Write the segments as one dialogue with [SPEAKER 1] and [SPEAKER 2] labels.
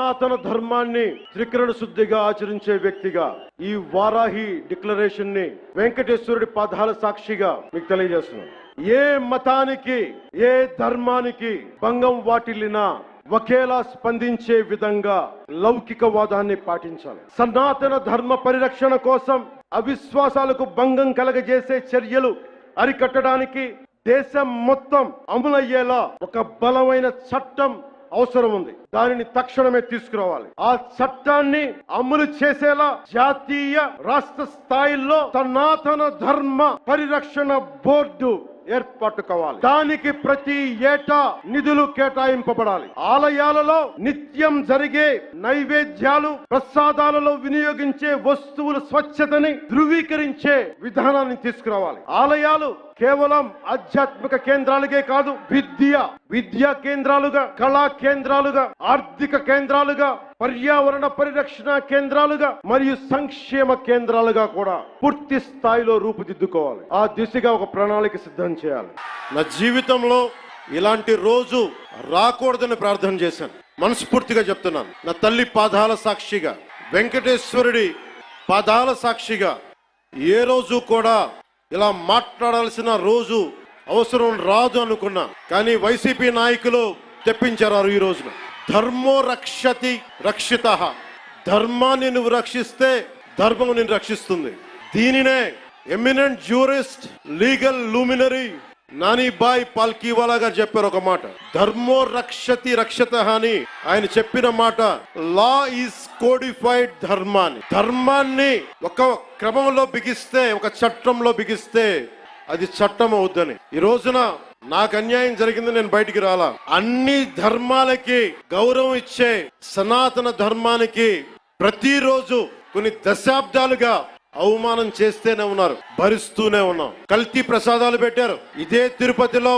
[SPEAKER 1] సనాతన ధర్మాన్ని త్రికరణ శుద్ధిగా ఆచరించే వ్యక్తిగా ఈ వారాహి డిక్లరేషన్ ని వెంకటేశ్వరుడి పాదాల సాక్షిగా మీకు తెలియజేస్తున్నాను. ఏ మతానికి ఏ ధర్మానికి భంగం వాటిల్లినా ఒకేలా స్పందించే విధంగా లౌకికవాదాన్ని పాటించాలి. సనాతన ధర్మ పరిరక్షణ కోసం అవిశ్వాసాలకు భంగం కలగజేసే చర్యలు అరికట్టడానికి దేశం మొత్తం అమలయ్యేలా ఒక బలమైన చట్టం అవసరం ఉంది. దానిని తక్షణమే తీసుకురావాలి. ఆ చట్టాన్ని అమలు చేసేలా జాతీయ రాష్ట్ర స్థాయిలో సనాతన ధర్మ పరిరక్షణ బోర్డు ఏర్పాటు కావాలి. దానికి ప్రతి ఏటా నిధులు కేటాయింపబడాలి. ఆలయాలలో నిత్యం జరిగే నైవేద్యాలు ప్రసాదాలలో వినియోగించే వస్తువుల స్వచ్ఛతని ధృవీకరించే విధానాన్ని తీసుకురావాలి. ఆలయాలు కేవలం ఆధ్యాత్మిక కేంద్రాలుగే కాదు, విద్యా కేంద్రాలుగా, కళా కేంద్రాలుగా, ఆర్థిక కేంద్రాలుగా, పర్యావరణ పరిరక్షణ కేంద్రాలుగా మరియు సంక్షేమ కేంద్రాలుగా కూడా పూర్తి స్థాయిలో రూపుదిద్దుకోవాలి. ఆ దిశగా ఒక ప్రణాళిక సిద్ధం చేయాలి. నా జీవితంలో ఇలాంటి రోజు రాకూడదని ప్రార్థన చేశాను. మనస్ఫూర్తిగా చెప్తున్నాను. నా తల్లి పాదాల సాక్షిగా, వెంకటేశ్వరుడి పాదాల సాక్షిగా ఏ రోజు కూడా ఇలా మాట్లాడాల్సిన రోజు అవసరం రాదు అనుకున్నా. కానీ వైసీపీ నాయకులు తెప్పించారు ఈ రోజున. ధర్మో రక్షతి రక్షిత. ధర్మాన్ని నువ్వు రక్షిస్తే ధర్మం నిన్ను రక్షిస్తుంది. దీనినే eminent jurist, legal luminary Nanibhai Palkhivala గారు చెప్పారు ఒక మాట. ధర్మో రక్షతి రక్షత అని ఆయన చెప్పిన మాట లా ఈజ్ కోడిఫైడ్ ధర్మాన్ని. ధర్మాన్ని ఒక క్రమంలో బిగిస్తే, ఒక చట్టంలో బిగిస్తే అది చట్టం అవుద్దని. ఈ రోజున నాకు అన్యాయం జరిగింది, నేను బయటికి రాలా. అన్ని ధర్మాలకి గౌరవం ఇచ్చే సనాతన ధర్మానికి ప్రతిరోజు కొన్ని దశాబ్దాలుగా అవమానం చేస్తూనే ఉన్నారు, భరిస్తూనే ఉన్నాం. కల్తీ ప్రసాదాలు పెట్టారు. ఇదే తిరుపతిలో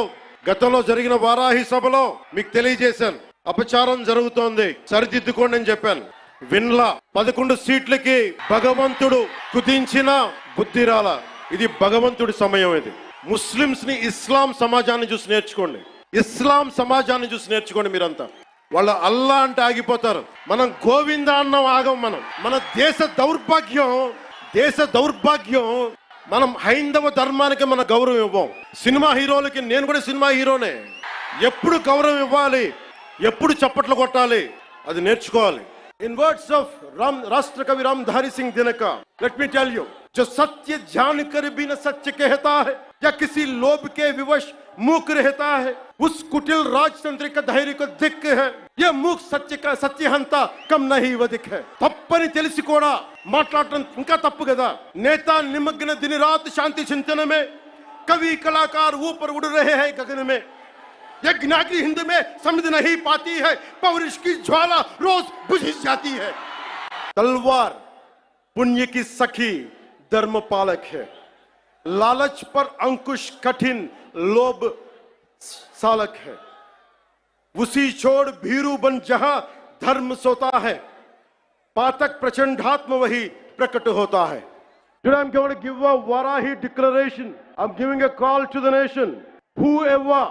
[SPEAKER 1] గతంలో జరిగిన వారాహి సభలో మీకు తెలియజేశాను. అపచారం జరుగుతోంది, సరిదిద్దుకోండి అని చెప్పాను. విన్లా 11 సీట్లకి భగవంతుడు కుదించిన బుద్ధి రాల. ఇది భగవంతుడి సమయం. ఇది ముస్లింస్ ని ఇస్లాం సమాజాన్ని చూసి నేర్చుకోండి. ఇస్లాం సమాజాన్ని చూసి నేర్చుకోండి. మీరంతా వాళ్ళు అల్లా అంటే ఆగిపోతారు. మనం గోవింద అన్నం ఆగం. మన దేశ దౌర్భాగ్యం మనం హైందవ ధర్మానికి మన గౌరవం ఇవ్వం. సినిమా హీరోలకి, నేను కూడా సినిమా హీరోనే, ఎప్పుడు గౌరవం ఇవ్వాలి, ఎప్పుడు చప్పట్లు కొట్టాలి అది నేర్చుకోవాలి. In words of राष्ट्र कवि Ramdhari Singh Dinkar, let me tell you, जो सत्य जानकर भी न सत्य कहता है या किसी लोभ के विवश मूक रहता है, उस कुटिल राजतंत्र का धैर्य को दिख है. ये मूक సత్యహంత కమ్ నహీ వదిక్ है. తప్పని తెలిసి కూడా మాట్లాడటం ఇంకా తప్పు కదా. నేత నిమగ్న दिन रात शांति चिंतन में, कवि कलाकार ऊपर उड़ रहे हैं गगन में. यज्ञाग्नि हिंद में समझ नहीं पाती है, पौरुष की ज्वाला रोज बुझ जाती है. तलवार पुण्य की सखी धर्म पालक है, लालच पर अंकुश कठिन लोभ सालक है. उसी छोड़ भीरू बन जहां धर्म सोता है, पातक प्रचंडात्म वही प्रकट होता है. Today I'm going to give a Varahi declaration. I'm giving a call to the nation. Whoever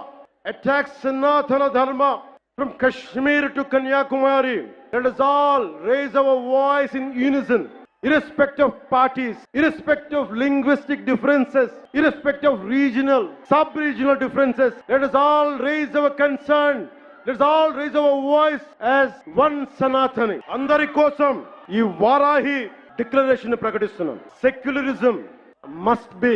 [SPEAKER 1] attacks Sanatana Dharma from Kashmir to Kanyakumari, let us all raise our voice in unison, irrespective of parties, irrespective of linguistic differences, irrespective of regional, sub-regional differences. Let us all raise our concern. Let us all raise our voice as one Sanatani. Andari kosam ee Varahi declaration prakatistunnam. Secularism must be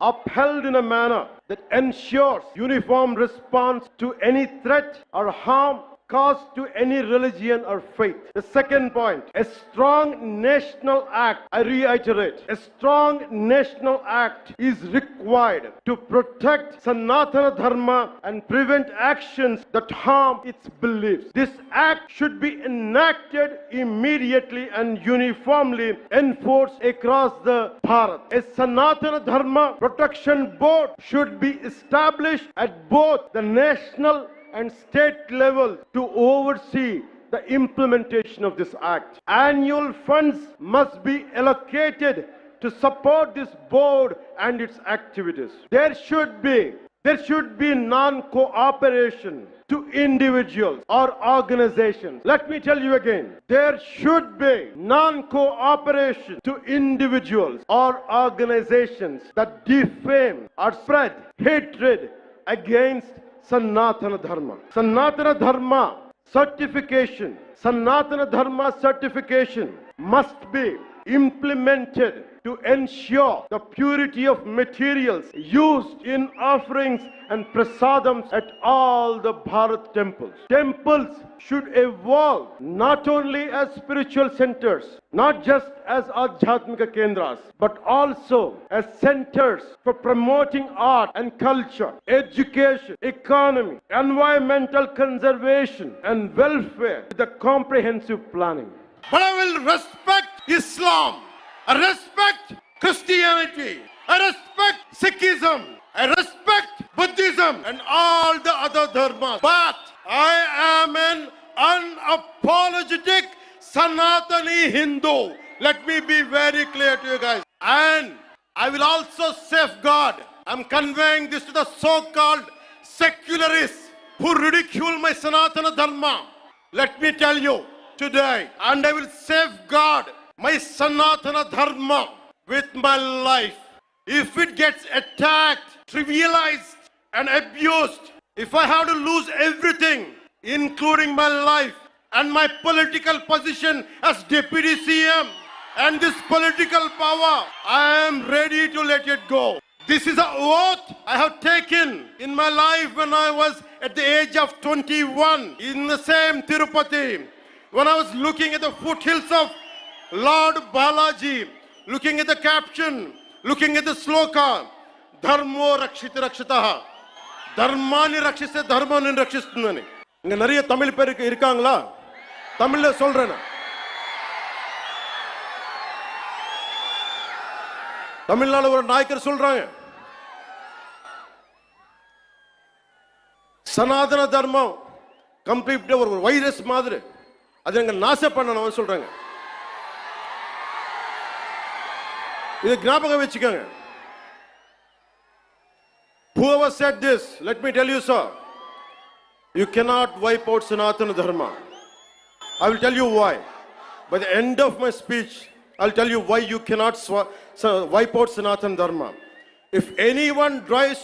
[SPEAKER 1] upheld in a manner that ensures uniform response to any threat or harm caused to any religion or faith. The second point, a strong national act, I reiterate, a strong national act is required to protect Sanatana Dharma and prevent actions that harm its beliefs. This act should be enacted immediately and uniformly enforced across the Bharat. A Sanatana Dharma protection board should be established at both the national and state level to oversee the implementation of this act. Annual funds must be allocated to support this board and its activities. There should be There should be non-cooperation to individuals or organizations. Let me tell you again. There should be non-cooperation to individuals or organizations that defame or spread hatred against Sanatana Dharma. Sanatana Dharma certification must be implemented to ensure the purity of materials used in offerings and prasadams at all the Bharat temples. Temples should evolve not only as spiritual centers, not just as Adhyatmika Kendras, but also as centers for promoting art and culture, education, economy, environmental conservation, and welfare with a comprehensive planning.
[SPEAKER 2] But I will respect Islam. I respect Christianity. I respect Sikhism. I respect Buddhism and all the other dharmas. But I am an unapologetic Sanatani Hindu. Let me be very clear to you guys. And I will also safeguard. I'm conveying this to the so-called secularists who ridicule my Sanatana Dharma. Let me tell you today, and I will safeguard my Sanatana Dharma with my life. If it gets attacked, trivialized, and abused, if I have to lose everything, including my life and my political position as Deputy CM and this political power, I am ready to let it go. This is an oath I have taken in my life when I was at the age of 21 in the same Tirupati, when I was looking at the foothills of Lord Balaji, looking at the caption, looking at the sloka, Dharmo Rakshita Rakshitaha. Dharmani Rakshise Dharmani Rakshistundani. இங்க நிறைய தமிழ் பேர் இருக்காங்களா? தமிழ்ல சொல்றேன். தமிழ்நாடு ஒரு நாயக்கர் சொல்றாங்க. சனாதன தர்மம் கம்ப்ளீட்டா ஒரு வைரஸ் மாதிரி. அது எங்க நாச பண்ணணும் சொல்றாங்க. இது ஞாபகம் வச்சுக்கோங்க. Whoever said this, let me tell you, sir, you cannot wipe out Sanatana Dharma. I will tell you why. By the end of my speech, I'll tell you why you cannot wipe out Sanatana Dharma. If anyone tries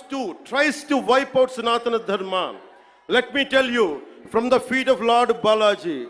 [SPEAKER 2] to wipe out Sanatana Dharma, let me tell you, from the feet of Lord Balaji,